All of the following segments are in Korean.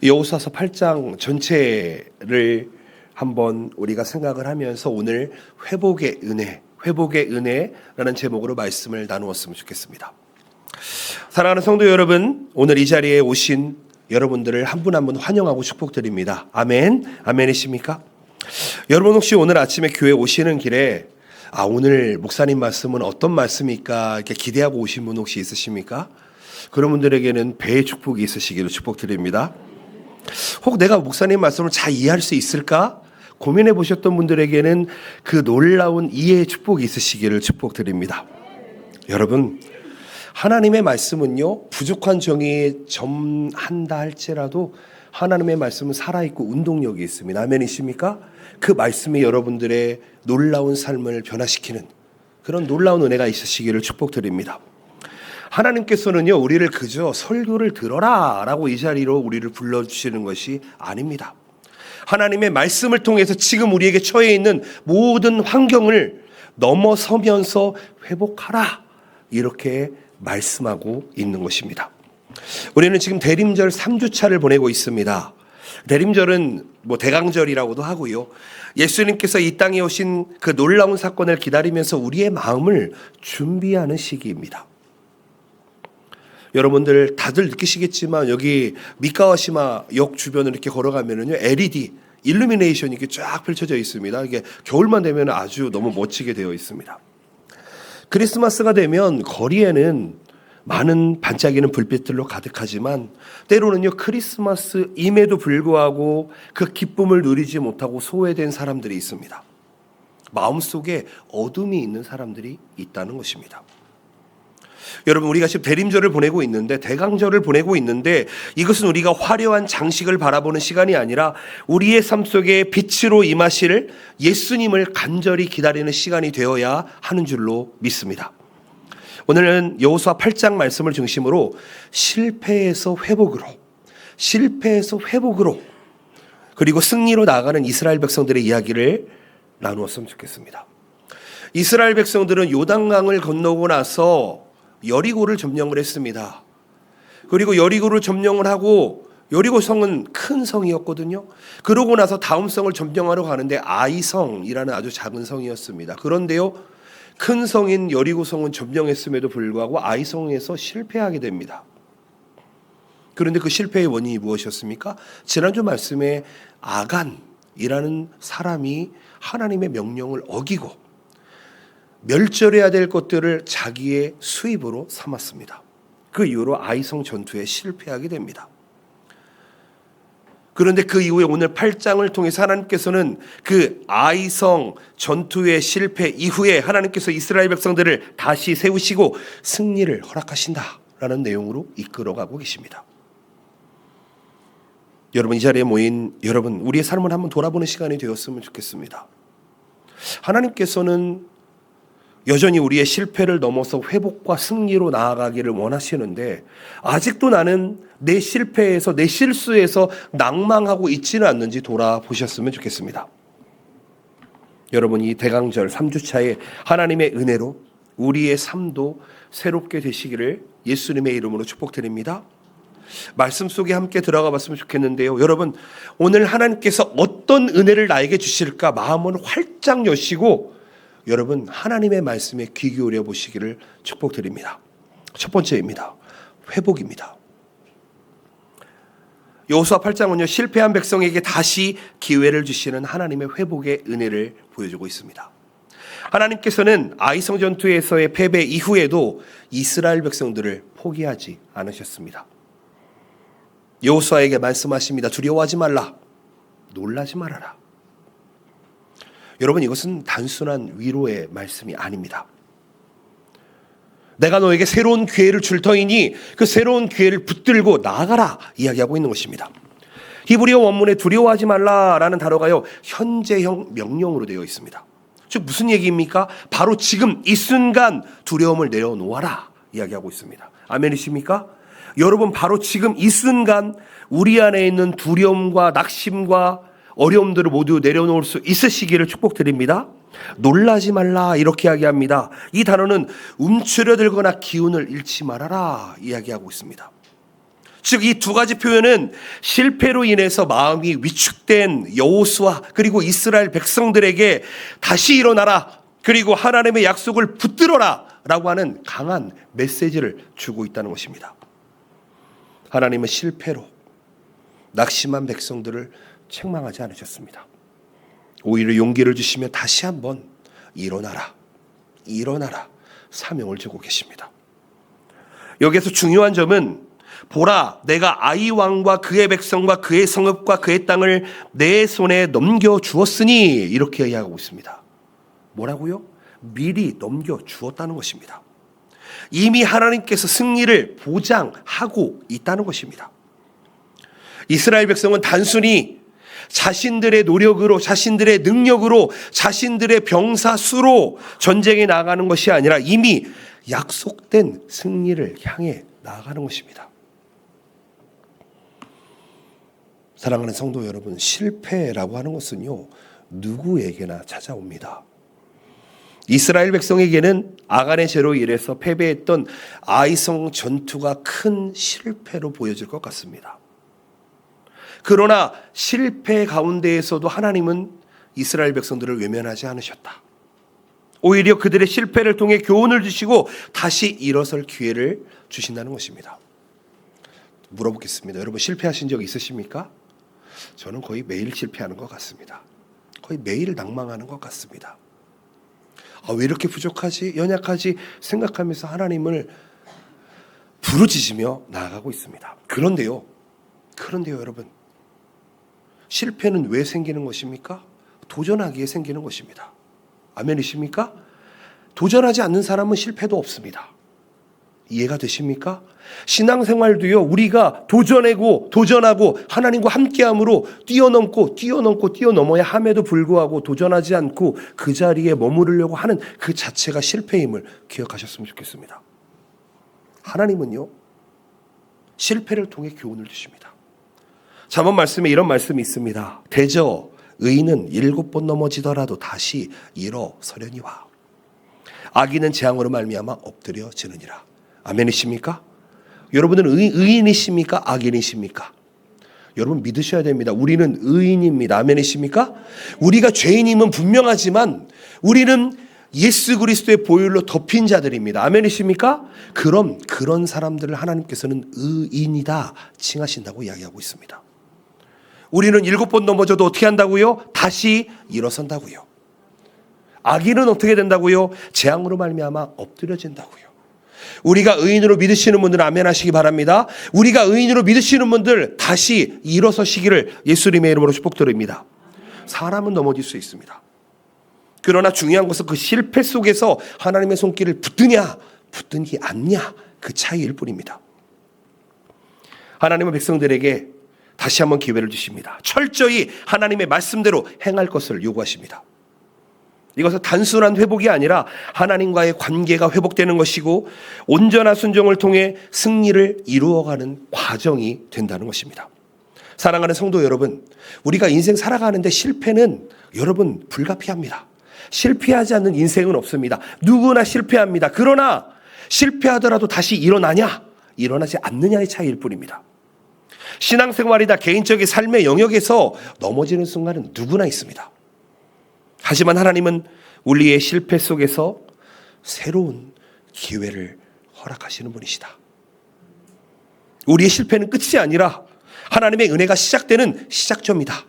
여호수아서 8장 전체를 한번 우리가 생각을 하면서 오늘 회복의 은혜라는 제목으로 말씀을 나누었으면 좋겠습니다. 사랑하는 성도 여러분, 오늘 이 자리에 오신 여러분들을 한 분 한 분 환영하고 축복드립니다. 아멘. 아멘이십니까? 여러분 혹시 오늘 아침에 교회 오시는 길에 오늘 목사님 말씀은 어떤 말씀일까 이렇게 기대하고 오신 분 혹시 있으십니까? 그런 분들에게는 배의 축복이 있으시기를 축복드립니다. 혹 내가 목사님 말씀을 잘 이해할 수 있을까 고민해 보셨던 분들에게는 그 놀라운 이해의 축복이 있으시기를 축복드립니다. 여러분, 하나님의 말씀은요, 부족한 정의에 점한다 할지라도 하나님의 말씀은 살아있고 운동력이 있습니다. 아멘이십니까? 그 말씀이 여러분들의 놀라운 삶을 변화시키는 그런 놀라운 은혜가 있으시기를 축복드립니다. 하나님께서는요, 우리를 그저 설교를 들어라 라고 이 자리로 우리를 불러주시는 것이 아닙니다. 하나님의 말씀을 통해서 지금 우리에게 처해 있는 모든 환경을 넘어서면서 회복하라 이렇게 말씀하고 있는 것입니다. 우리는 지금 대림절 3주차를 보내고 있습니다. 대림절은 대강절이라고도 하고요. 예수님께서 이 땅에 오신 그 놀라운 사건을 기다리면서 우리의 마음을 준비하는 시기입니다. 여러분들 다들 느끼시겠지만 여기 미카와시마 역 주변을 이렇게 걸어가면은요, LED 일루미네이션이 이렇게 쫙 펼쳐져 있습니다. 이게 겨울만 되면 아주 너무 멋지게 되어 있습니다. 크리스마스가 되면 거리에는 많은 반짝이는 불빛들로 가득하지만 때로는요, 크리스마스임에도 불구하고 그 기쁨을 누리지 못하고 소외된 사람들이 있습니다. 마음속에 어둠이 있는 사람들이 있다는 것입니다. 여러분, 우리가 지금 대림절을 보내고 있는데, 대강절을 보내고 있는데, 이것은 우리가 화려한 장식을 바라보는 시간이 아니라 우리의 삶 속에 빛으로 임하실 예수님을 간절히 기다리는 시간이 되어야 하는 줄로 믿습니다. 오늘은 여호수아 8장 말씀을 중심으로 실패에서 회복으로 그리고 승리로 나아가는 이스라엘 백성들의 이야기를 나누었으면 좋겠습니다. 이스라엘 백성들은 요단강을 건너고 나서 여리고를 점령을 했습니다. 그리고 여리고를 점령을 하고, 여리고 성은 큰 성이었거든요. 그러고 나서 다음 성을 점령하러 가는데 아이성이라는 아주 작은 성이었습니다. 그런데요, 큰 성인 여리고 성은 점령했음에도 불구하고 아이성에서 실패하게 됩니다. 그런데 그 실패의 원인이 무엇이었습니까? 지난주 말씀에 아간이라는 사람이 하나님의 명령을 어기고 멸절해야 될 것들을 자기의 수입으로 삼았습니다. 그 이후로 아이성 전투에 실패하게 됩니다. 그런데 그 이후에 오늘 8장을 통해서 하나님께서는 그 아이성 전투의 실패 이후에 하나님께서 이스라엘 백성들을 다시 세우시고 승리를 허락하신다라는 내용으로 이끌어가고 계십니다. 여러분, 이 자리에 모인 여러분, 우리의 삶을 한번 돌아보는 시간이 되었으면 좋겠습니다. 하나님께서는 여전히 우리의 실패를 넘어서 회복과 승리로 나아가기를 원하시는데, 아직도 나는 내 실패에서, 내 실수에서 낭망하고 있지는 않는지 돌아보셨으면 좋겠습니다. 여러분, 이 대강절 3주차에 하나님의 은혜로 우리의 삶도 새롭게 되시기를 예수님의 이름으로 축복드립니다. 말씀 속에 함께 들어가 봤으면 좋겠는데요. 여러분, 오늘 하나님께서 어떤 은혜를 나에게 주실까 마음을 활짝 여시고 여러분, 하나님의 말씀에 귀 기울여 보시기를 축복드립니다. 첫 번째입니다. 회복입니다. 여호수아 8장은요, 실패한 백성에게 다시 기회를 주시는 하나님의 회복의 은혜를 보여주고 있습니다. 하나님께서는 아이성 전투에서의 패배 이후에도 이스라엘 백성들을 포기하지 않으셨습니다. 여호수아에게 말씀하십니다. 두려워하지 말라. 놀라지 말아라. 여러분, 이것은 단순한 위로의 말씀이 아닙니다. 내가 너에게 새로운 기회를 줄 터이니 그 새로운 기회를 붙들고 나아가라 이야기하고 있는 것입니다. 히브리어 원문에 두려워하지 말라라는 단어가요, 현재형 명령으로 되어 있습니다. 즉 무슨 얘기입니까? 바로 지금 이 순간 두려움을 내려놓아라 이야기하고 있습니다. 아멘이십니까? 여러분, 바로 지금 이 순간 우리 안에 있는 두려움과 낙심과 어려움들을 모두 내려놓을 수 있으시기를 축복드립니다. 놀라지 말라 이렇게 이야기합니다. 이 단어는 움츠려들거나 기운을 잃지 말아라 이야기하고 있습니다. 즉 이 두 가지 표현은 실패로 인해서 마음이 위축된 여호수아 그리고 이스라엘 백성들에게 다시 일어나라, 그리고 하나님의 약속을 붙들어라 라고 하는 강한 메시지를 주고 있다는 것입니다. 하나님은 실패로 낙심한 백성들을 책망하지 않으셨습니다. 오히려 용기를 주시며 다시 한번 일어나라, 일어나라 사명을 주고 계십니다. 여기에서 중요한 점은 보라, 내가 아이 왕과 그의 백성과 그의 성읍과 그의 땅을 내 손에 넘겨주었으니, 이렇게 이야기하고 있습니다. 뭐라고요? 미리 넘겨주었다는 것입니다. 이미 하나님께서 승리를 보장하고 있다는 것입니다. 이스라엘 백성은 단순히 자신들의 노력으로, 자신들의 능력으로, 자신들의 병사 수로 전쟁에 나가는 것이 아니라 이미 약속된 승리를 향해 나아가는 것입니다. 사랑하는 성도 여러분, 실패라고 하는 것은요, 누구에게나 찾아옵니다. 이스라엘 백성에게는 아간의 죄로 인해서 패배했던 아이성 전투가 큰 실패로 보여질 것 같습니다. 그러나 실패 가운데에서도 하나님은 이스라엘 백성들을 외면하지 않으셨다. 오히려 그들의 실패를 통해 교훈을 주시고 다시 일어설 기회를 주신다는 것입니다. 물어보겠습니다. 여러분, 실패하신 적 있으십니까? 저는 거의 매일 실패하는 것 같습니다. 거의 매일 낭망하는 것 같습니다. 왜 이렇게 부족하지, 연약하지 생각하면서 하나님을 부르짖으며 나아가고 있습니다. 그런데요 여러분, 실패는 왜 생기는 것입니까? 도전하기에 생기는 것입니다. 아멘이십니까? 도전하지 않는 사람은 실패도 없습니다. 이해가 되십니까? 신앙생활도요, 우리가 도전하고 하나님과 함께함으로 뛰어넘어야 함에도 불구하고 도전하지 않고 그 자리에 머무르려고 하는 그 자체가 실패임을 기억하셨으면 좋겠습니다. 하나님은요, 실패를 통해 교훈을 주십니다. 잠언 말씀에 이런 말씀이 있습니다. 대저 의인은 7번 넘어지더라도 다시 일어서려니와 악인은 재앙으로 말미암아 엎드려지느니라. 아멘이십니까? 여러분은 의인이십니까? 악인이십니까? 여러분 믿으셔야 됩니다. 우리는 의인입니다. 아멘이십니까? 우리가 죄인임은 분명하지만 우리는 예수 그리스도의 보혈로 덮인 자들입니다. 아멘이십니까? 그럼 그런 사람들을 하나님께서는 의인이다 칭하신다고 이야기하고 있습니다. 우리는 7번 넘어져도 어떻게 한다고요? 다시 일어선다고요. 악인은 어떻게 된다고요? 재앙으로 말미암아 엎드려진다고요. 우리가 의인으로 믿으시는 분들은 아멘 하시기 바랍니다. 우리가 의인으로 믿으시는 분들 다시 일어서시기를 예수님의 이름으로 축복드립니다. 사람은 넘어질 수 있습니다. 그러나 중요한 것은 그 실패 속에서 하나님의 손길을 붙드냐 붙든지 않냐, 그 차이일 뿐입니다. 하나님은 백성들에게 다시 한번 기회를 주십니다. 철저히 하나님의 말씀대로 행할 것을 요구하십니다. 이것은 단순한 회복이 아니라 하나님과의 관계가 회복되는 것이고 온전한 순종을 통해 승리를 이루어가는 과정이 된다는 것입니다. 사랑하는 성도 여러분, 우리가 인생 살아가는데 실패는 여러분 불가피합니다. 실패하지 않는 인생은 없습니다. 누구나 실패합니다. 그러나 실패하더라도 다시 일어나냐, 일어나지 않느냐의 차이일 뿐입니다. 신앙생활이나 개인적인 삶의 영역에서 넘어지는 순간은 누구나 있습니다. 하지만 하나님은 우리의 실패 속에서 새로운 기회를 허락하시는 분이시다. 우리의 실패는 끝이 아니라 하나님의 은혜가 시작되는 시작점이다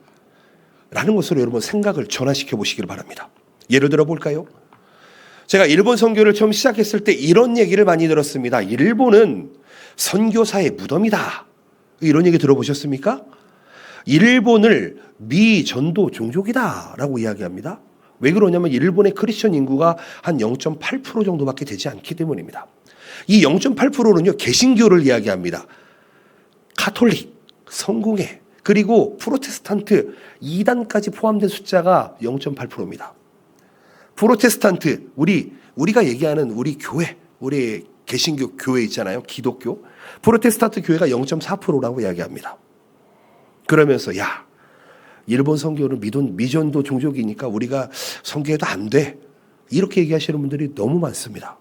라는 것으로 여러분 생각을 전환시켜 보시길 바랍니다. 예를 들어 볼까요? 제가 일본 선교를 처음 시작했을 때 이런 얘기를 많이 들었습니다. 일본은 선교사의 무덤이다. 이런 얘기 들어보셨습니까? 일본을 미전도 종족이다 라고 이야기합니다. 왜 그러냐면 일본의 크리스천 인구가 한 0.8% 정도밖에 되지 않기 때문입니다. 이 0.8%는요 개신교를 이야기합니다. 가톨릭, 성공회, 그리고 프로테스탄트 2단까지 포함된 숫자가 0.8%입니다. 프로테스탄트, 우리가 얘기하는 우리 교회, 우리 개신교 교회 있잖아요. 기독교. 프로테스탄트 교회가 0.4%라고 이야기합니다. 그러면서 일본 선교는 미전도 종족이니까 우리가 선교해도 안 돼. 이렇게 얘기하시는 분들이 너무 많습니다.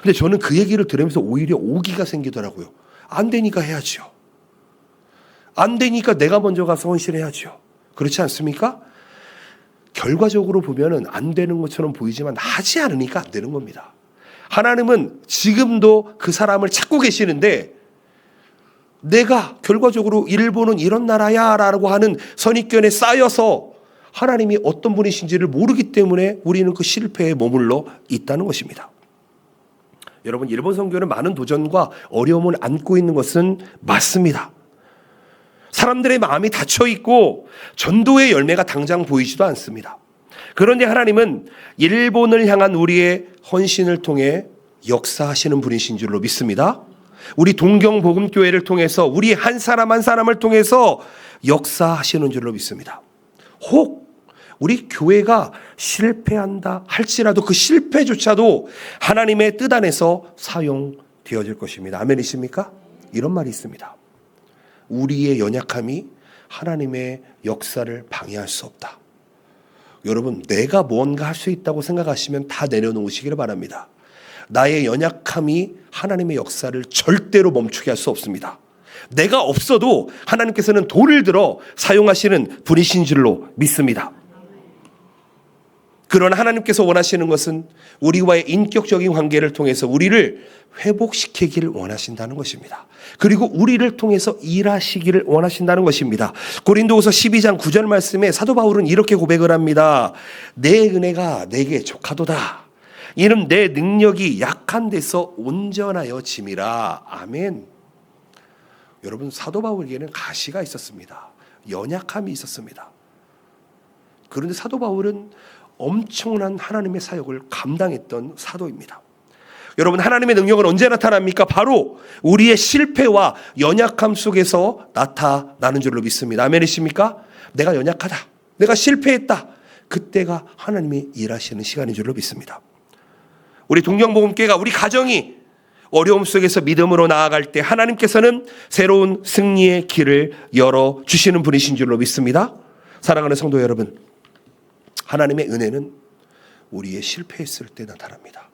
근데 저는 그 얘기를 들으면서 오히려 오기가 생기더라고요. 안 되니까 해야죠. 안 되니까 내가 먼저 가서 헌신해야죠. 그렇지 않습니까? 결과적으로 보면은 안 되는 것처럼 보이지만 하지 않으니까 안 되는 겁니다. 하나님은 지금도 그 사람을 찾고 계시는데 내가 결과적으로 일본은 이런 나라야 라고 하는 선입견에 쌓여서 하나님이 어떤 분이신지를 모르기 때문에 우리는 그 실패에 머물러 있다는 것입니다. 여러분, 일본 선교는 많은 도전과 어려움을 안고 있는 것은 맞습니다. 사람들의 마음이 닫혀 있고 전도의 열매가 당장 보이지도 않습니다. 그런데 하나님은 일본을 향한 우리의 헌신을 통해 역사하시는 분이신 줄로 믿습니다. 우리 동경복음교회를 통해서 우리 한 사람 한 사람을 통해서 역사하시는 줄로 믿습니다. 혹 우리 교회가 실패한다 할지라도 그 실패조차도 하나님의 뜻 안에서 사용되어질 것입니다. 아멘이십니까? 이런 말이 있습니다. 우리의 연약함이 하나님의 역사를 방해할 수 없다. 여러분, 내가 뭔가 할 수 있다고 생각하시면 다 내려놓으시기를 바랍니다. 나의 연약함이 하나님의 역사를 절대로 멈추게 할 수 없습니다. 내가 없어도 하나님께서는 돌을 들어 사용하시는 분이신 줄로 믿습니다. 그러나 하나님께서 원하시는 것은 우리와의 인격적인 관계를 통해서 우리를 회복시키기를 원하신다는 것입니다. 그리고 우리를 통해서 일하시기를 원하신다는 것입니다. 고린도후서 12장 9절 말씀에 사도 바울은 이렇게 고백을 합니다. 내 은혜가 내게 족하도다. 이는 내 능력이 약한 데서 온전하여 짐이라. 아멘. 여러분, 사도 바울에게는 가시가 있었습니다. 연약함이 있었습니다. 그런데 사도 바울은 엄청난 하나님의 사역을 감당했던 사도입니다. 여러분, 하나님의 능력은 언제 나타납니까? 바로 우리의 실패와 연약함 속에서 나타나는 줄로 믿습니다. 아멘이십니까? 내가 연약하다, 내가 실패했다, 그때가 하나님이 일하시는 시간인 줄로 믿습니다. 우리 동경복음교회가, 우리 가정이 어려움 속에서 믿음으로 나아갈 때 하나님께서는 새로운 승리의 길을 열어주시는 분이신 줄로 믿습니다. 사랑하는 성도 여러분, 하나님의 은혜는 우리의 실패했을 때 나타납니다.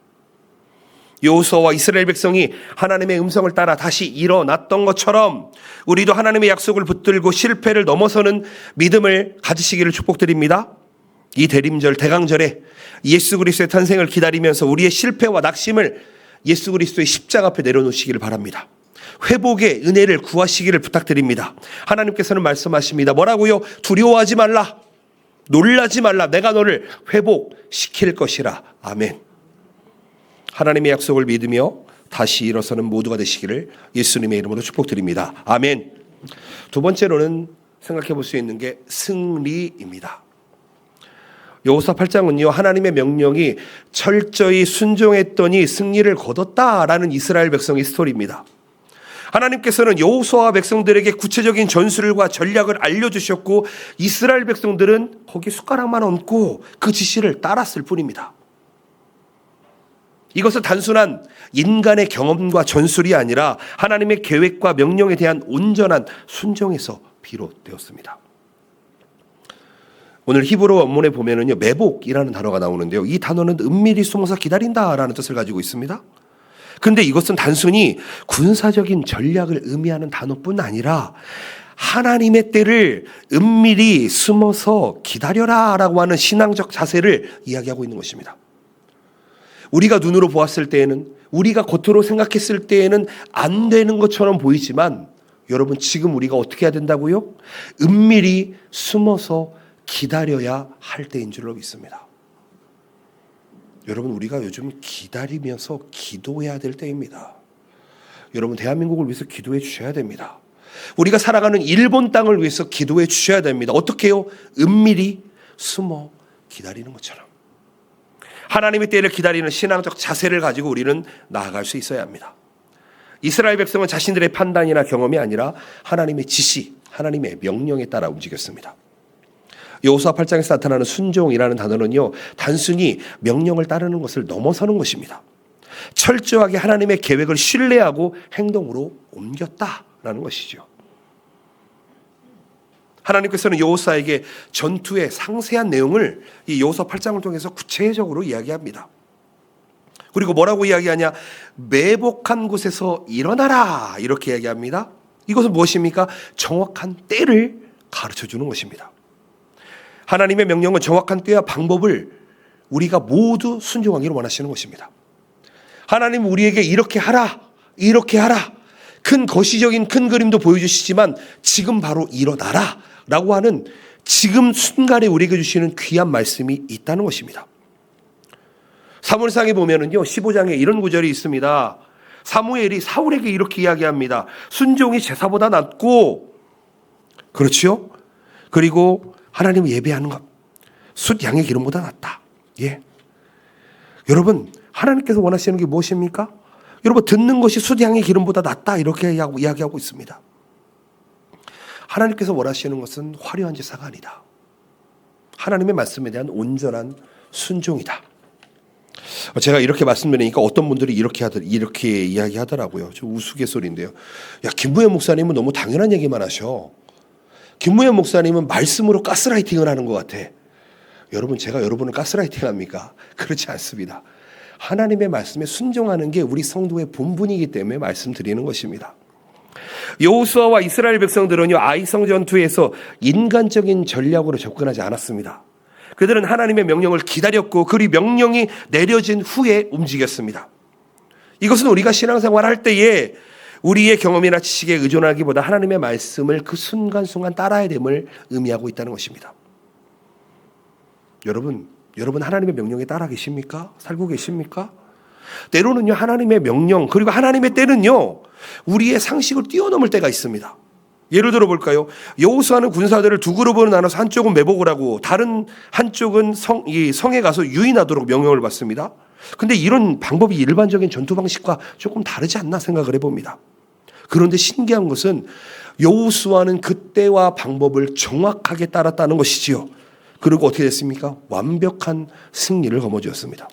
여호수아와 이스라엘 백성이 하나님의 음성을 따라 다시 일어났던 것처럼 우리도 하나님의 약속을 붙들고 실패를 넘어서는 믿음을 가지시기를 축복드립니다. 이 대림절 대강절에 예수 그리스도의 탄생을 기다리면서 우리의 실패와 낙심을 예수 그리스도의 십자가 앞에 내려놓으시기를 바랍니다. 회복의 은혜를 구하시기를 부탁드립니다. 하나님께서는 말씀하십니다. 뭐라고요? 두려워하지 말라, 놀라지 말라, 내가 너를 회복시킬 것이라. 아멘. 하나님의 약속을 믿으며 다시 일어서는 모두가 되시기를 예수님의 이름으로 축복드립니다. 아멘. 두 번째로는 생각해 볼 수 있는 게 승리입니다. 여호수아 8장은요, 하나님의 명령이 철저히 순종했더니 승리를 거뒀다라는 이스라엘 백성의 스토리입니다. 하나님께서는 여호수아와 백성들에게 구체적인 전술과 전략을 알려주셨고 이스라엘 백성들은 거기 숟가락만 얹고 그 지시를 따랐을 뿐입니다. 이것은 단순한 인간의 경험과 전술이 아니라 하나님의 계획과 명령에 대한 온전한 순종에서 비롯되었습니다. 오늘 히브리 원문에 보면은요, 매복이라는 단어가 나오는데요, 이 단어는 은밀히 숨어서 기다린다라는 뜻을 가지고 있습니다. 근데 이것은 단순히 군사적인 전략을 의미하는 단어뿐 아니라 하나님의 때를 은밀히 숨어서 기다려라라고 하는 신앙적 자세를 이야기하고 있는 것입니다. 우리가 눈으로 보았을 때에는, 우리가 겉으로 생각했을 때에는 안 되는 것처럼 보이지만 여러분, 지금 우리가 어떻게 해야 된다고요? 은밀히 숨어서 기다려야 할 때인 줄로 믿습니다. 여러분, 우리가 요즘 기다리면서 기도해야 될 때입니다. 여러분, 대한민국을 위해서 기도해 주셔야 됩니다. 우리가 살아가는 일본 땅을 위해서 기도해 주셔야 됩니다. 어떻게 해요? 은밀히 숨어 기다리는 것처럼. 하나님의 때를 기다리는 신앙적 자세를 가지고 우리는 나아갈 수 있어야 합니다. 이스라엘 백성은 자신들의 판단이나 경험이 아니라 하나님의 지시, 하나님의 명령에 따라 움직였습니다. 여호수아 8장에서 나타나는 순종이라는 단어는요, 단순히 명령을 따르는 것을 넘어서는 것입니다. 철저하게 하나님의 계획을 신뢰하고 행동으로 옮겼다라는 것이죠. 하나님께서는 여호수아에게 전투의 상세한 내용을 이 여호수아 8장을 통해서 구체적으로 이야기합니다. 그리고 뭐라고 이야기하냐? 매복한 곳에서 일어나라, 이렇게 이야기합니다. 이것은 무엇입니까? 정확한 때를 가르쳐 주는 것입니다. 하나님의 명령은 정확한 때와 방법을 우리가 모두 순종하기를 원하시는 것입니다. 하나님은 우리에게 이렇게 하라, 이렇게 하라, 큰 거시적인 큰 그림도 보여주시지만 지금 바로 일어나라 라고 하는 지금 순간에 우리에게 주시는 귀한 말씀이 있다는 것입니다. 사무엘상에 보면은요, 15장에 이런 구절이 있습니다. 사무엘이 사울에게 이렇게 이야기합니다. 순종이 제사보다 낫고, 그렇죠? 그리고 하나님을 예배하는 것, 숫 양의 기름보다 낫다. 예. 여러분, 하나님께서 원하시는 게 무엇입니까? 여러분, 듣는 것이 숫 양의 기름보다 낫다. 이렇게 이야기하고 있습니다. 하나님께서 원하시는 것은 화려한 제사가 아니다. 하나님의 말씀에 대한 온전한 순종이다. 제가 이렇게 말씀드리니까 어떤 분들이 이렇게 이야기하더라고요. 좀 우스갯소리인데요. 야, 김무현 목사님은 너무 당연한 얘기만 하셔. 김무현 목사님은 말씀으로 가스라이팅을 하는 것 같아. 여러분, 제가 여러분을 가스라이팅 합니까? 그렇지 않습니다. 하나님의 말씀에 순종하는 게 우리 성도의 본분이기 때문에 말씀드리는 것입니다. 여호수아와 이스라엘 백성들은요, 아이성 전투에서 인간적인 전략으로 접근하지 않았습니다. 그들은 하나님의 명령을 기다렸고 그 명령이 내려진 후에 움직였습니다. 이것은 우리가 신앙생활 할 때에 우리의 경험이나 지식에 의존하기보다 하나님의 말씀을 그 순간순간 따라야 됨을 의미하고 있다는 것입니다. 여러분 하나님의 명령에 따라 계십니까? 살고 계십니까? 때로는요, 하나님의 명령 그리고 하나님의 때는요, 우리의 상식을 뛰어넘을 때가 있습니다. 예를 들어 볼까요? 여호수아는 군사들을 두 그룹으로 나눠서 한쪽은 매복을 하고 다른 한쪽은 성에 가서 유인하도록 명령을 받습니다. 근데 이런 방법이 일반적인 전투 방식과 조금 다르지 않나 생각을 해봅니다. 그런데 신기한 것은 여호수아는 그때와 방법을 정확하게 따랐다는 것이지요. 그리고 어떻게 됐습니까? 완벽한 승리를 거머쥐었습니다.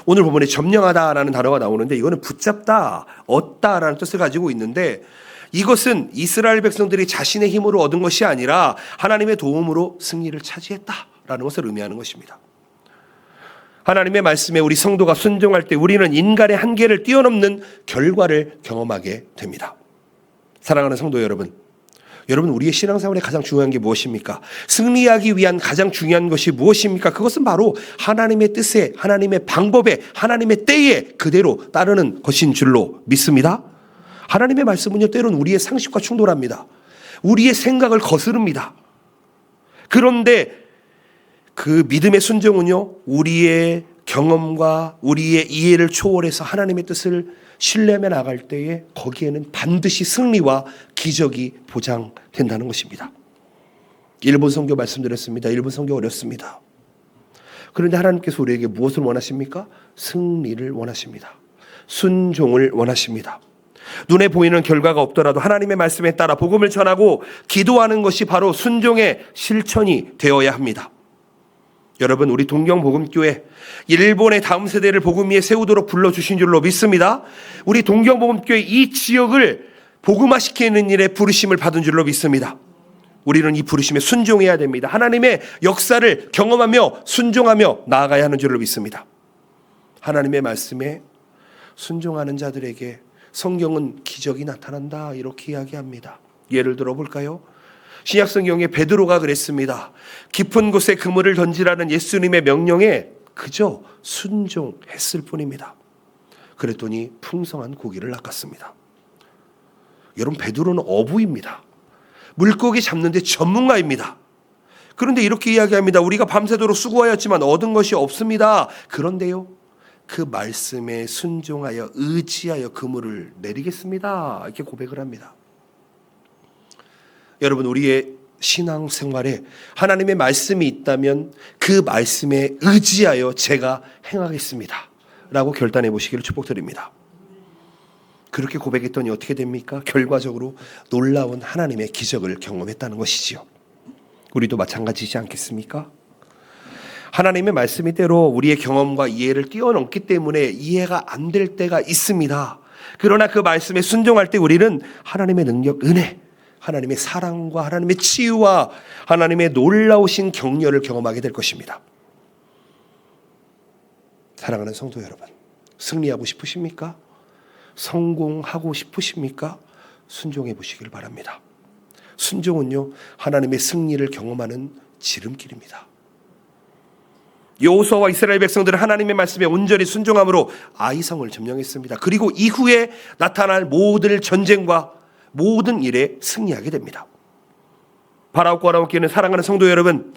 오늘 본문에 점령하다라는 단어가 나오는데 이거는 붙잡다, 얻다라는 뜻을 가지고 있는데 이것은 이스라엘 백성들이 자신의 힘으로 얻은 것이 아니라 하나님의 도움으로 승리를 차지했다라는 것을 의미하는 것입니다. 하나님의 말씀에 우리 성도가 순종할 때 우리는 인간의 한계를 뛰어넘는 결과를 경험하게 됩니다. 사랑하는 성도 여러분, 우리의 신앙생활에 가장 중요한 게 무엇입니까? 승리하기 위한 가장 중요한 것이 무엇입니까? 그것은 바로 하나님의 뜻에, 하나님의 방법에, 하나님의 때에 그대로 따르는 것인 줄로 믿습니다. 하나님의 말씀은요, 때로는 우리의 상식과 충돌합니다. 우리의 생각을 거스릅니다. 그런데 그 믿음의 순종은요, 우리의 경험과 우리의 이해를 초월해서 하나님의 뜻을 신뢰하며 나갈 때에 거기에는 반드시 승리와 기적이 보장된다는 것입니다. 일본 선교 말씀드렸습니다. 일본 선교 어렵습니다. 그런데 하나님께서 우리에게 무엇을 원하십니까? 승리를 원하십니다. 순종을 원하십니다. 눈에 보이는 결과가 없더라도 하나님의 말씀에 따라 복음을 전하고 기도하는 것이 바로 순종의 실천이 되어야 합니다. 여러분, 우리 동경복음교회 일본의 다음 세대를 복음 위에 세우도록 불러주신 줄로 믿습니다. 우리 동경복음교회 이 지역을 복음화시키는 일에 부르심을 받은 줄로 믿습니다. 우리는 이 부르심에 순종해야 됩니다. 하나님의 역사를 경험하며 순종하며 나아가야 하는 줄로 믿습니다. 하나님의 말씀에 순종하는 자들에게 성경은 기적이 나타난다 이렇게 이야기합니다. 예를 들어 볼까요? 신약성경에 베드로가 그랬습니다. 깊은 곳에 그물을 던지라는 예수님의 명령에 그저 순종했을 뿐입니다. 그랬더니 풍성한 고기를 낚았습니다. 여러분, 베드로는 어부입니다. 물고기 잡는 데 전문가입니다. 그런데 이렇게 이야기합니다. 우리가 밤새도록 수고하였지만 얻은 것이 없습니다. 그런데요, 그 말씀에 순종하여 의지하여 그물을 내리겠습니다. 이렇게 고백을 합니다. 여러분, 우리의 신앙생활에 하나님의 말씀이 있다면 그 말씀에 의지하여 제가 행하겠습니다 라고 결단해 보시기를 축복드립니다. 그렇게 고백했더니 어떻게 됩니까? 결과적으로 놀라운 하나님의 기적을 경험했다는 것이지요. 우리도 마찬가지지 않겠습니까? 하나님의 말씀이 때로 우리의 경험과 이해를 뛰어넘기 때문에 이해가 안 될 때가 있습니다. 그러나 그 말씀에 순종할 때 우리는 하나님의 능력, 은혜, 하나님의 사랑과 하나님의 치유와 하나님의 놀라우신 격려를 경험하게 될 것입니다. 사랑하는 성도 여러분, 승리하고 싶으십니까? 성공하고 싶으십니까? 순종해 보시길 바랍니다. 순종은요, 하나님의 승리를 경험하는 지름길입니다. 여호수아와 이스라엘 백성들은 하나님의 말씀에 온전히 순종함으로 아이성을 점령했습니다. 그리고 이후에 나타날 모든 전쟁과 모든 일에 승리하게 됩니다. 바라옵고 아라옵기는 사랑하는 성도 여러분,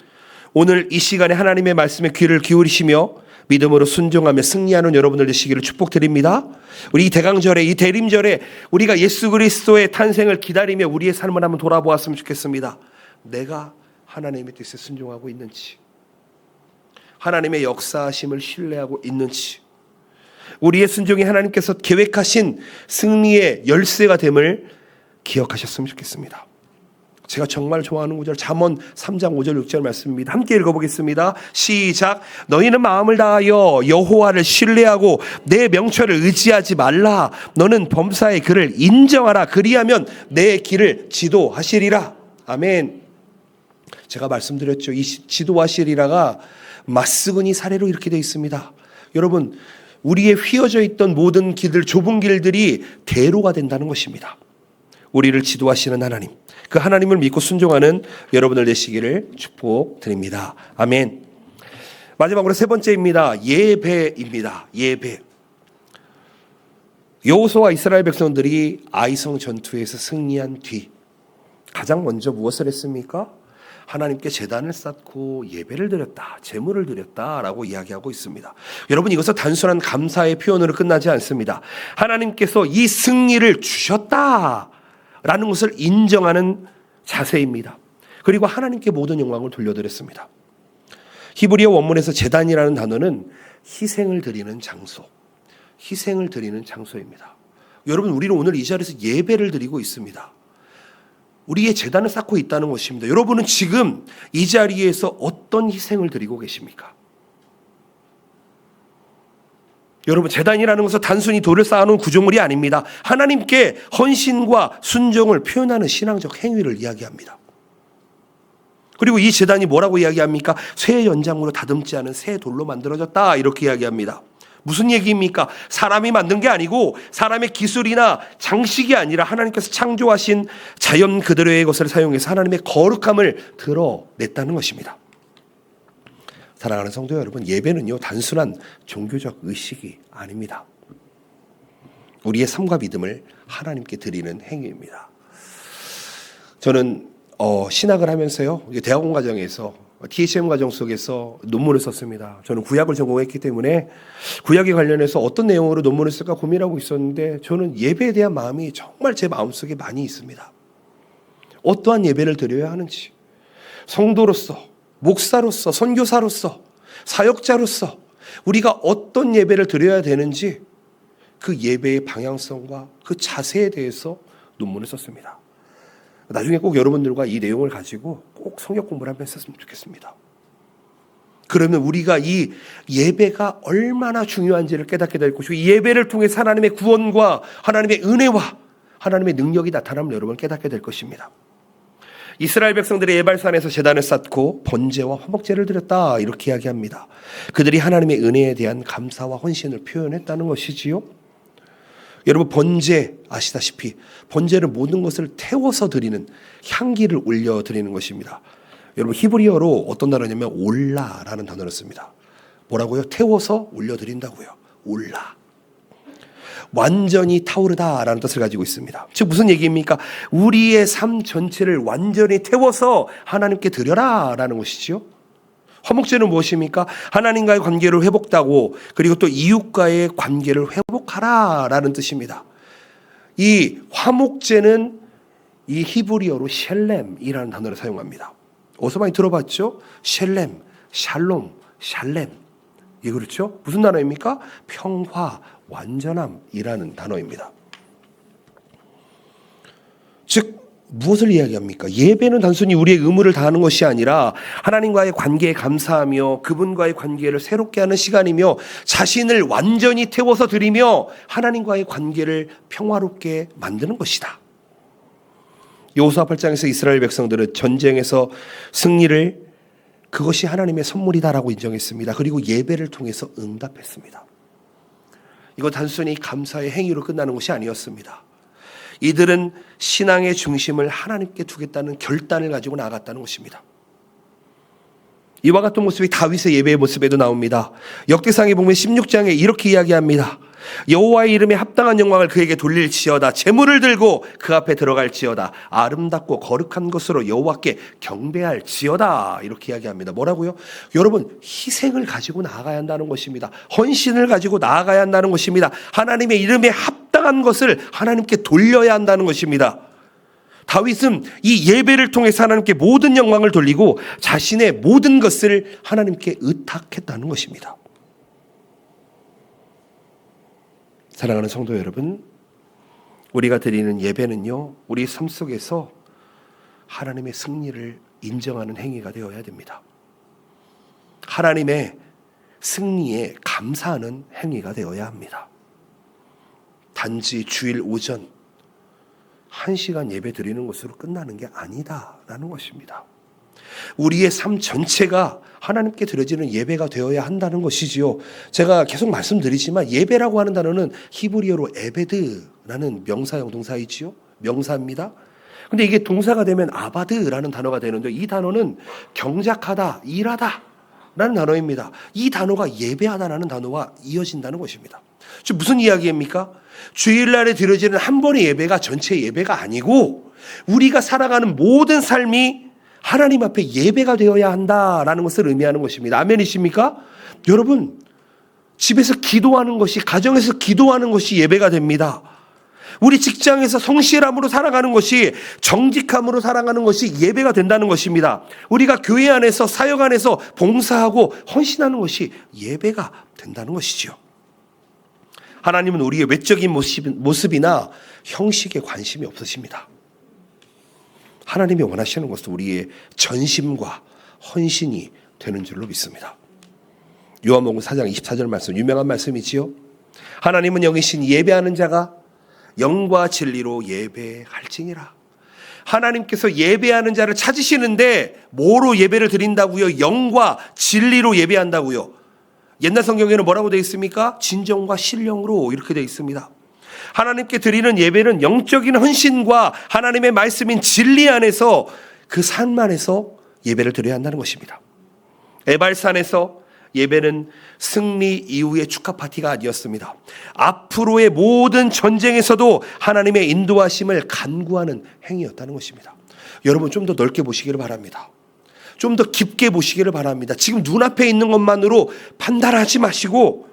오늘 이 시간에 하나님의 말씀에 귀를 기울이시며 믿음으로 순종하며 승리하는 여러분들 되시기를 축복드립니다. 우리 이 대강절에, 이 대림절에 우리가 예수 그리스도의 탄생을 기다리며 우리의 삶을 한번 돌아보았으면 좋겠습니다. 내가 하나님의 뜻에 순종하고 있는지, 하나님의 역사하심을 신뢰하고 있는지, 우리의 순종이 하나님께서 계획하신 승리의 열쇠가 됨을 기억하셨으면 좋겠습니다. 제가 정말 좋아하는 구절 잠언 3장 5절 6절 말씀입니다. 함께 읽어보겠습니다. 시작. 너희는 마음을 다하여 여호와를 신뢰하고 내 명철을 의지하지 말라. 너는 범사의 그를 인정하라. 그리하면 내 길을 지도하시리라. 아멘. 제가 말씀드렸죠. 이 지도하시리라가 맞스그니 사례로 이렇게 되어 있습니다. 여러분, 우리의 휘어져 있던 모든 길들, 좁은 길들이 대로가 된다는 것입니다. 우리를 지도하시는 하나님, 그 하나님을 믿고 순종하는 여러분들 되시기를 축복드립니다. 아멘. 마지막으로 세 번째입니다. 예배입니다. 예배. 여호수아와 이스라엘 백성들이 아이성 전투에서 승리한 뒤 가장 먼저 무엇을 했습니까? 하나님께 제단을 쌓고 예배를 드렸다, 제물을 드렸다라고 이야기하고 있습니다. 여러분, 이것은 단순한 감사의 표현으로 끝나지 않습니다. 하나님께서 이 승리를 주셨다라는 것을 인정하는 자세입니다. 그리고 하나님께 모든 영광을 돌려드렸습니다. 히브리어 원문에서 제단이라는 단어는 희생을 드리는 장소, 희생을 드리는 장소입니다. 여러분, 우리는 오늘 이 자리에서 예배를 드리고 있습니다. 우리의 제단을 쌓고 있다는 것입니다. 여러분은 지금 이 자리에서 어떤 희생을 드리고 계십니까? 여러분, 제단이라는 것은 단순히 돌을 쌓아놓은 구조물이 아닙니다. 하나님께 헌신과 순종을 표현하는 신앙적 행위를 이야기합니다. 그리고 이 제단이 뭐라고 이야기합니까? 쇠 연장으로 다듬지 않은 새 돌로 만들어졌다, 이렇게 이야기합니다. 무슨 얘기입니까? 사람이 만든 게 아니고 사람의 기술이나 장식이 아니라 하나님께서 창조하신 자연 그대로의 것을 사용해서 하나님의 거룩함을 드러냈다는 것입니다. 사랑하는 성도 여러분, 예배는요, 단순한 종교적 의식이 아닙니다. 우리의 삶과 믿음을 하나님께 드리는 행위입니다. 저는 신학을 하면서요, 대학원 과정에서 THM 과정 속에서 논문을 썼습니다. 저는 구약을 전공했기 때문에 구약에 관련해서 어떤 내용으로 논문을 쓸까 고민하고 있었는데, 저는 예배에 대한 마음이 정말 제 마음속에 많이 있습니다. 어떠한 예배를 드려야 하는지, 성도로서, 목사로서, 선교사로서, 사역자로서 우리가 어떤 예배를 드려야 되는지, 그 예배의 방향성과 그 자세에 대해서 논문을 썼습니다. 나중에 꼭 여러분들과 이 내용을 가지고 꼭 성경 공부를 한번 했으면 좋겠습니다. 그러면 우리가 이 예배가 얼마나 중요한지를 깨닫게 될 것이고, 이 예배를 통해 하나님의 구원과 하나님의 은혜와 하나님의 능력이 나타남을 여러분 깨닫게 될 것입니다. 이스라엘 백성들의 예발산에서 제단을 쌓고 번제와 화목제를 드렸다, 이렇게 이야기합니다. 그들이 하나님의 은혜에 대한 감사와 헌신을 표현했다는 것이지요. 여러분, 번제 아시다시피 번제는 모든 것을 태워서 드리는, 향기를 올려 드리는 것입니다. 여러분, 히브리어로 어떤 단어냐면 올라라는 단어를 씁니다. 뭐라고요? 태워서 올려 드린다고요. 올라. 완전히 타오르다라는 뜻을 가지고 있습니다. 즉 무슨 얘기입니까? 우리의 삶 전체를 완전히 태워서 하나님께 드려라라는 것이지요. 화목제는 무엇입니까? 하나님과의 관계를 회복하고, 그리고 또 이웃과의 관계를 회복하라라는 뜻입니다. 이 화목제는 이 히브리어로 샬렘이라는 단어를 사용합니다. 어디서 많이 들어봤죠? 샬렘, 샬롬, 샬렘. 예, 그렇죠? 무슨 단어입니까? 평화, 완전함이라는 단어입니다. 즉 무엇을 이야기합니까? 예배는 단순히 우리의 의무를 다하는 것이 아니라 하나님과의 관계에 감사하며 그분과의 관계를 새롭게 하는 시간이며, 자신을 완전히 태워서 드리며 하나님과의 관계를 평화롭게 만드는 것이다. 여호수아 8장에서 이스라엘 백성들은 전쟁에서 승리를, 그것이 하나님의 선물이다라고 인정했습니다. 그리고 예배를 통해서 응답했습니다. 이거 단순히 감사의 행위로 끝나는 것이 아니었습니다. 이들은 신앙의 중심을 하나님께 두겠다는 결단을 가지고 나아갔다는 것입니다. 이와 같은 모습이 다윗의 예배의 모습에도 나옵니다. 역대상에 보면 16장에 이렇게 이야기합니다. 여호와의 이름에 합당한 영광을 그에게 돌릴지어다. 제물을 들고 그 앞에 들어갈지어다. 아름답고 거룩한 것으로 여호와께 경배할지어다. 이렇게 이야기합니다. 뭐라고요? 여러분, 희생을 가지고 나아가야 한다는 것입니다. 헌신을 가지고 나아가야 한다는 것입니다. 하나님의 이름에 합당한 것을 하나님께 돌려야 한다는 것입니다. 다윗은 이 예배를 통해서 하나님께 모든 영광을 돌리고 자신의 모든 것을 하나님께 의탁했다는 것입니다. 사랑하는 성도 여러분, 우리가 드리는 예배는요, 우리 삶 속에서 하나님의 승리를 인정하는 행위가 되어야 됩니다. 하나님의 승리에 감사하는 행위가 되어야 합니다. 단지 주일 오전 1시간 예배 드리는 것으로 끝나는 게 아니다라는 것입니다. 우리의 삶 전체가 하나님께 드려지는 예배가 되어야 한다는 것이지요. 제가 계속 말씀드리지만 예배라고 하는 단어는 히브리어로 에베드라는 명사형 동사이지요. 명사입니다. 근데 이게 동사가 되면 아바드라는 단어가 되는데 이 단어는 경작하다, 일하다 라는 단어입니다. 이 단어가 예배하다라는 단어와 이어진다는 것입니다. 지금 무슨 이야기입니까? 주일날에 드려지는 한 번의 예배가 전체 예배가 아니고 우리가 살아가는 모든 삶이 하나님 앞에 예배가 되어야 한다라는 것을 의미하는 것입니다. 아멘이십니까? 여러분, 집에서 기도하는 것이, 가정에서 기도하는 것이 예배가 됩니다. 우리 직장에서 성실함으로 살아가는 것이, 정직함으로 살아가는 것이 예배가 된다는 것입니다. 우리가 교회 안에서, 사역 안에서 봉사하고 헌신하는 것이 예배가 된다는 것이죠. 하나님은 우리의 외적인 모습이나 형식에 관심이 없으십니다. 하나님이 원하시는 것은 우리의 전심과 헌신이 되는 줄로 믿습니다. 요한복음 4장 24절 말씀, 유명한 말씀이지요. 하나님은 영이신 예배하는 자가 영과 진리로 예배할지니라. 하나님께서 예배하는 자를 찾으시는데 뭐로 예배를 드린다고요? 영과 진리로 예배한다고요. 옛날 성경에는 뭐라고 되어 있습니까? 진정과 신령으로 이렇게 되어 있습니다. 하나님께 드리는 예배는 영적인 헌신과 하나님의 말씀인 진리 안에서 그 삶 안에서 예배를 드려야 한다는 것입니다. 에발산에서 예배는 승리 이후의 축하 파티가 아니었습니다. 앞으로의 모든 전쟁에서도 하나님의 인도하심을 간구하는 행위였다는 것입니다. 여러분, 좀 더 넓게 보시기를 바랍니다. 좀 더 깊게 보시기를 바랍니다. 지금 눈앞에 있는 것만으로 판단하지 마시고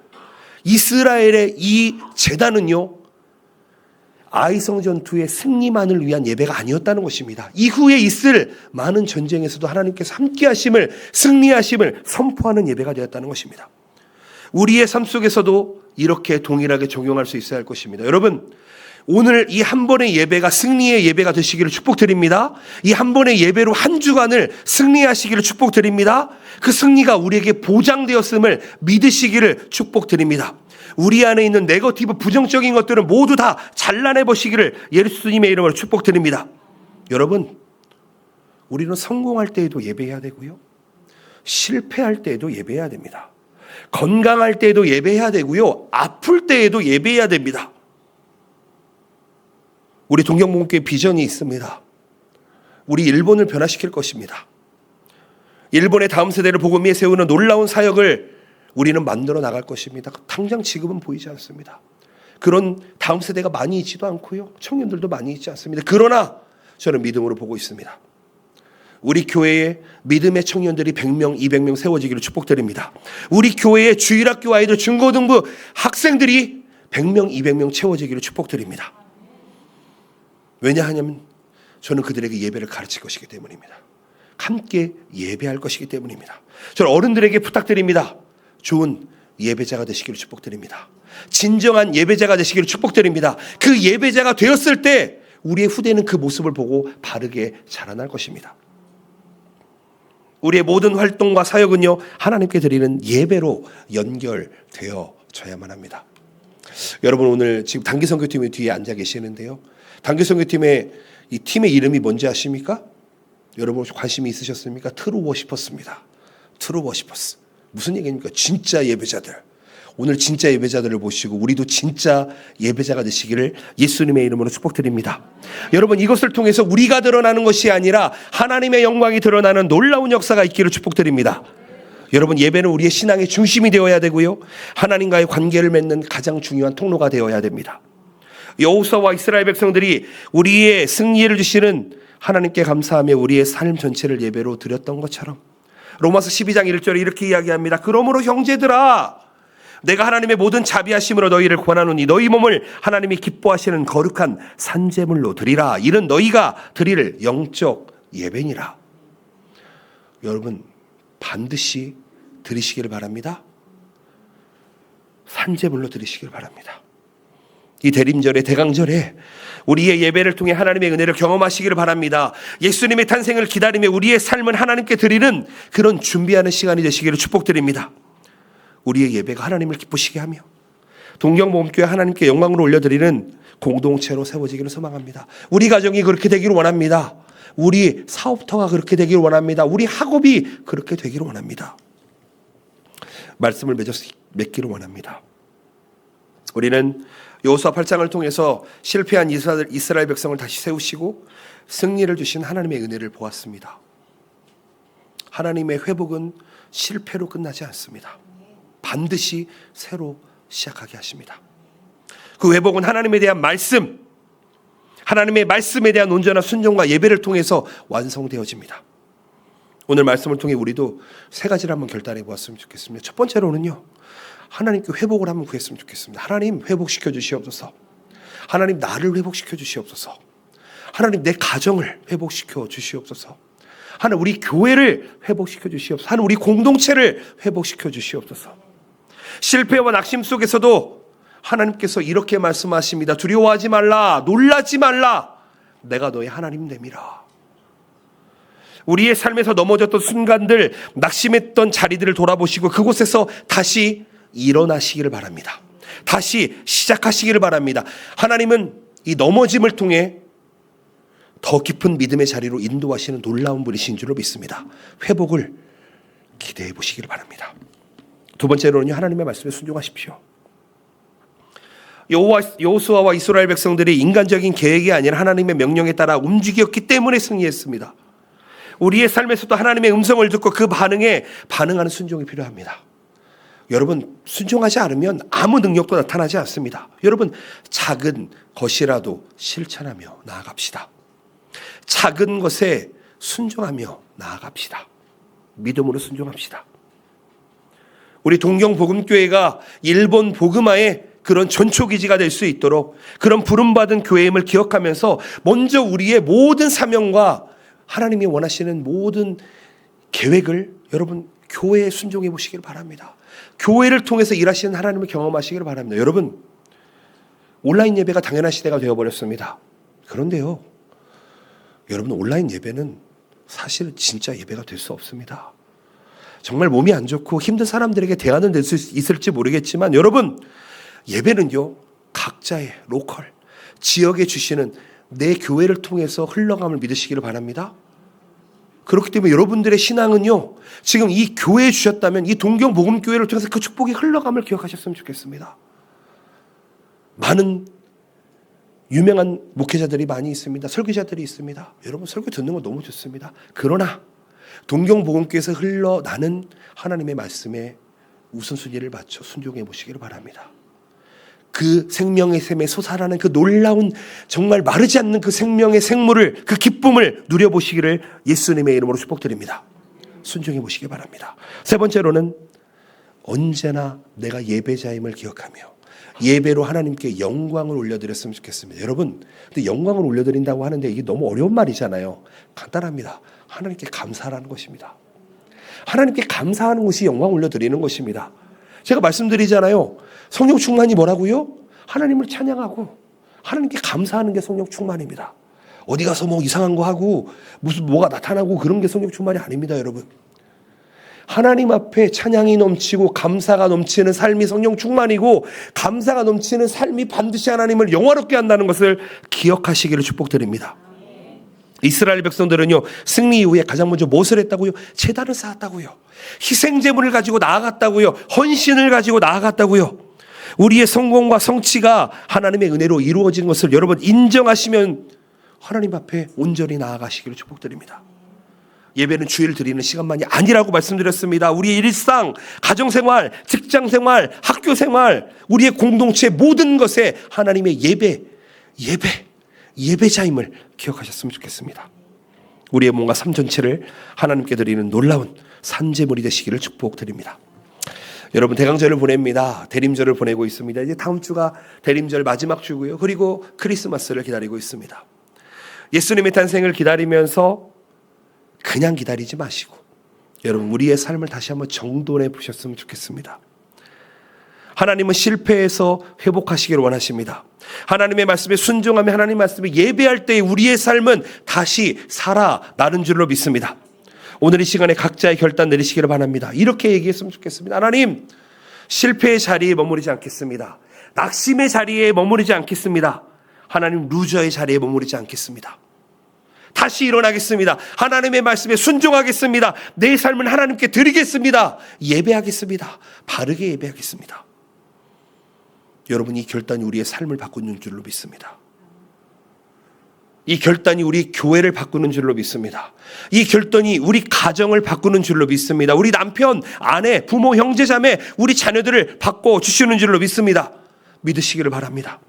이스라엘의 이 제단은요, 아이성 전투의 승리만을 위한 예배가 아니었다는 것입니다. 이후에 있을 많은 전쟁에서도 하나님께서 함께 하심을, 승리하심을 선포하는 예배가 되었다는 것입니다. 우리의 삶 속에서도 이렇게 동일하게 적용할 수 있어야 할 것입니다. 여러분, 오늘 이 한 번의 예배가 승리의 예배가 되시기를 축복드립니다. 이 한 번의 예배로 한 주간을 승리하시기를 축복드립니다. 그 승리가 우리에게 보장되었음을 믿으시기를 축복드립니다. 우리 안에 있는 네거티브, 부정적인 것들은 모두 다 잘라내 보시기를 예수님의 이름으로 축복드립니다. 여러분, 우리는 성공할 때에도 예배해야 되고요, 실패할 때에도 예배해야 됩니다. 건강할 때에도 예배해야 되고요, 아플 때에도 예배해야 됩니다. 우리 동경복음교회 비전이 있습니다. 우리 일본을 변화시킬 것입니다. 일본의 다음 세대를 복음 위에 세우는 놀라운 사역을 우리는 만들어 나갈 것입니다. 당장 지금은 보이지 않습니다. 그런 다음 세대가 많이 있지도 않고요, 청년들도 많이 있지 않습니다. 그러나 저는 믿음으로 보고 있습니다. 우리 교회에 믿음의 청년들이 100명, 200명 세워지기를 축복드립니다. 우리 교회의 주일학교 아이들, 중고등부 학생들이 100명, 200명 채워지기를 축복드립니다. 왜냐하면 저는 그들에게 예배를 가르칠 것이기 때문입니다. 함께 예배할 것이기 때문입니다. 저는 어른들에게 부탁드립니다. 좋은 예배자가 되시기를 축복드립니다. 진정한 예배자가 되시기를 축복드립니다. 그 예배자가 되었을 때 우리의 후대는 그 모습을 보고 바르게 자라날 것입니다. 우리의 모든 활동과 사역은요, 하나님께 드리는 예배로 연결되어져야만 합니다. 여러분, 오늘 지금 단기선교팀의 뒤에 앉아 계시는데요, 단기선교팀의 이 팀의 이름이 뭔지 아십니까? 여러분 관심이 있으셨습니까? 트루 워시퍼스입니다. 트루 워시퍼스. 무슨 얘기입니까? 진짜 예배자들. 오늘 진짜 예배자들을 보시고 우리도 진짜 예배자가 되시기를 예수님의 이름으로 축복드립니다. 여러분, 이것을 통해서 우리가 드러나는 것이 아니라 하나님의 영광이 드러나는 놀라운 역사가 있기를 축복드립니다. 여러분, 예배는 우리의 신앙의 중심이 되어야 되고요, 하나님과의 관계를 맺는 가장 중요한 통로가 되어야 됩니다. 여호수아와 이스라엘 백성들이 우리의 승리를 주시는 하나님께 감사하며 우리의 삶 전체를 예배로 드렸던 것처럼 로마서 12장 1절에 이렇게 이야기합니다. 그러므로 형제들아, 내가 하나님의 모든 자비하심으로 너희를 권하노니 너희 몸을 하나님이 기뻐하시는 거룩한 산제물로 드리라. 이는 너희가 드릴 영적 예배니라. 여러분, 반드시 드리시기를 바랍니다. 산제물로 드리시기를 바랍니다. 이 대림절에, 대강절에 우리의 예배를 통해 하나님의 은혜를 경험하시기를 바랍니다. 예수님의 탄생을 기다리며 우리의 삶을 하나님께 드리는 그런 준비하는 시간이 되시기를 축복드립니다. 우리의 예배가 하나님을 기쁘시게 하며 동경복음교회 하나님께 영광을 올려드리는 공동체로 세워지기를 소망합니다. 우리 가정이 그렇게 되기를 원합니다. 우리 사업터가 그렇게 되기를 원합니다. 우리 학업이 그렇게 되기를 원합니다. 말씀을 맺기를 원합니다. 우리는 여호수아 8장을 통해서 실패한 이스라엘 백성을 다시 세우시고 승리를 주신 하나님의 은혜를 보았습니다. 하나님의 회복은 실패로 끝나지 않습니다. 반드시 새로 시작하게 하십니다. 그 회복은 하나님에 대한 말씀, 하나님의 말씀에 대한 온전한 순종과 예배를 통해서 완성되어집니다. 오늘 말씀을 통해 우리도 세 가지를 한번 결단해 보았으면 좋겠습니다. 첫 번째로는요, 하나님께 회복을 한번 구했으면 좋겠습니다. 하나님, 회복시켜 주시옵소서. 하나님, 나를 회복시켜 주시옵소서. 하나님, 내 가정을 회복시켜 주시옵소서. 하나님, 우리 교회를 회복시켜 주시옵소서. 하나님, 우리 공동체를 회복시켜 주시옵소서. 실패와 낙심 속에서도 하나님께서 이렇게 말씀하십니다. 두려워하지 말라, 놀라지 말라, 내가 너의 하나님 됨이라. 우리의 삶에서 넘어졌던 순간들, 낙심했던 자리들을 돌아보시고 그곳에서 다시 일어나시기를 바랍니다. 다시 시작하시기를 바랍니다. 하나님은 이 넘어짐을 통해 더 깊은 믿음의 자리로 인도하시는 놀라운 분이신 줄로 믿습니다. 회복을 기대해 보시기를 바랍니다. 두 번째로는요, 하나님의 말씀에 순종하십시오. 여호수아와 이스라엘 백성들이 인간적인 계획이 아니라 하나님의 명령에 따라 움직였기 때문에 승리했습니다. 우리의 삶에서도 하나님의 음성을 듣고 그 반응에 반응하는 순종이 필요합니다. 여러분, 순종하지 않으면 아무 능력도 나타나지 않습니다. 여러분, 작은 것이라도 실천하며 나아갑시다. 작은 것에 순종하며 나아갑시다. 믿음으로 순종합시다. 우리 동경복음교회가 일본 복음화의 그런 전초기지가 될 수 있도록 그런 부름받은 교회임을 기억하면서 먼저 우리의 모든 사명과 하나님이 원하시는 모든 계획을 여러분 교회에 순종해 보시길 바랍니다. 교회를 통해서 일하시는 하나님을 경험하시길 바랍니다. 여러분, 온라인 예배가 당연한 시대가 되어버렸습니다. 그런데요, 여러분, 온라인 예배는 사실 진짜 예배가 될 수 없습니다. 정말 몸이 안 좋고 힘든 사람들에게 대안은 될 수 있을지 모르겠지만 여러분, 예배는요, 각자의 로컬, 지역에 주시는 내 교회를 통해서 흘러감을 믿으시기를 바랍니다. 그렇기 때문에 여러분들의 신앙은요, 지금 이 교회에 주셨다면 이 동경복음교회를 통해서 그 축복이 흘러감을 기억하셨으면 좋겠습니다. 많은 유명한 목회자들이 많이 있습니다. 설교자들이 있습니다. 여러분, 설교 듣는 건 너무 좋습니다. 그러나 동경복음교회에서 흘러나는 하나님의 말씀에 우선순위를 맞춰 순종해 보시기를 바랍니다. 그 생명의 샘에 솟아나는 그 놀라운, 정말 마르지 않는 그 생명의 생물을, 그 기쁨을 누려보시기를 예수님의 이름으로 축복드립니다. 순종해 보시기 바랍니다. 세 번째로는 언제나 내가 예배자임을 기억하며 예배로 하나님께 영광을 올려드렸으면 좋겠습니다. 여러분, 근데 영광을 올려드린다고 하는데 이게 너무 어려운 말이잖아요. 간단합니다. 하나님께 감사하는 것입니다. 하나님께 감사하는 것이 영광 올려드리는 것입니다. 제가 말씀드리잖아요. 성령 충만이 뭐라고요? 하나님을 찬양하고 하나님께 감사하는 게 성령 충만입니다. 어디 가서 뭐 이상한 거 하고 무슨 뭐가 나타나고 그런 게 성령 충만이 아닙니다, 여러분. 하나님 앞에 찬양이 넘치고 감사가 넘치는 삶이 성령 충만이고, 감사가 넘치는 삶이 반드시 하나님을 영화롭게 한다는 것을 기억하시기를 축복드립니다. 이스라엘 백성들은요, 승리 이후에 가장 먼저 무엇을 했다고요? 제단을 쌓았다고요. 희생제물을 가지고 나아갔다고요. 헌신을 가지고 나아갔다고요. 우리의 성공과 성취가 하나님의 은혜로 이루어진 것을 여러분 인정하시면 하나님 앞에 온전히 나아가시기를 축복드립니다. 예배는 주일 드리는 시간만이 아니라고 말씀드렸습니다. 우리의 일상, 가정생활, 직장생활, 학교생활, 우리의 공동체 모든 것에 하나님의 예배자임을 기억하셨으면 좋겠습니다. 우리의 몸과 삶 전체를 하나님께 드리는 놀라운 산제물이 되시기를 축복드립니다. 여러분, 대강절을 보냅니다. 대림절을 보내고 있습니다. 이제 다음 주가 대림절 마지막 주고요. 그리고 크리스마스를 기다리고 있습니다. 예수님의 탄생을 기다리면서 그냥 기다리지 마시고 여러분, 우리의 삶을 다시 한번 정돈해 보셨으면 좋겠습니다. 하나님은 실패해서 회복하시기를 원하십니다. 하나님의 말씀에 순종하며 하나님의 말씀에 예배할 때 우리의 삶은 다시 살아나는 줄로 믿습니다. 오늘 이 시간에 각자의 결단 내리시기를 바랍니다. 이렇게 얘기했으면 좋겠습니다. 하나님, 실패의 자리에 머무르지 않겠습니다. 낙심의 자리에 머무르지 않겠습니다. 하나님, 루저의 자리에 머무르지 않겠습니다. 다시 일어나겠습니다. 하나님의 말씀에 순종하겠습니다. 내 삶을 하나님께 드리겠습니다. 예배하겠습니다. 바르게 예배하겠습니다. 여러분, 이 결단이 우리의 삶을 바꾸는 줄로 믿습니다. 이 결단이 우리 교회를 바꾸는 줄로 믿습니다. 이 결단이 우리 가정을 바꾸는 줄로 믿습니다. 우리 남편, 아내, 부모, 형제, 자매, 우리 자녀들을 바꿔주시는 줄로 믿습니다. 믿으시기를 바랍니다.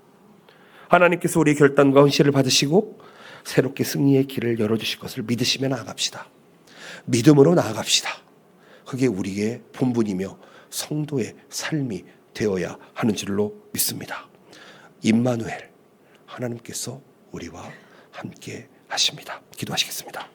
하나님께서 우리의 결단과 헌신을 받으시고 새롭게 승리의 길을 열어주실 것을 믿으시며 나아갑시다. 믿음으로 나아갑시다. 그게 우리의 본분이며 성도의 삶이 되어야 하는 줄로 믿습니다. 임마누엘, 하나님께서 우리와 함께 하십니다. 기도하시겠습니다.